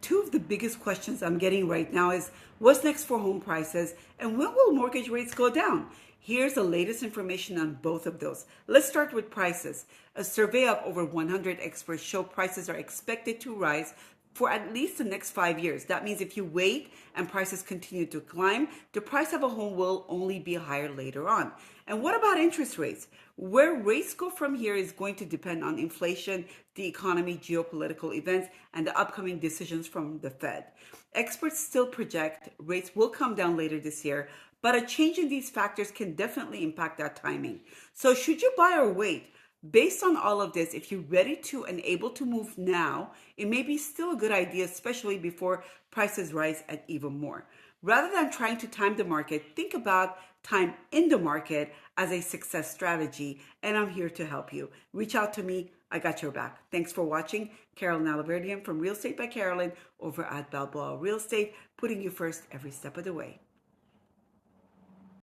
Two of the biggest questions I'm getting right now is what's next for home prices and when will mortgage rates go down? Here's the latest information on both of those. Let's start with prices. A survey of over 100 experts show prices are expected to rise for at least the next 5 years. That means if you wait and prices continue to climb, the price of a home will only be higher later on. And what about interest rates? Where rates go from here is going to depend on inflation, the economy, geopolitical events, and the upcoming decisions from the Fed. Experts still project rates will come down later this year, but a change in these factors can definitely impact that timing. So should you buy or wait? Based on all of this, if you're ready to and able to move now, it may be still a good idea, especially before prices rise at even more. Rather than trying to time the market, think about time in the market as a success strategy, and I'm here to help you. Reach out to me. I got your back. Thanks for watching. Carolyn Alaverdian from Real Estate by Carolyn over at Balboa Real Estate, putting you first every step of the way.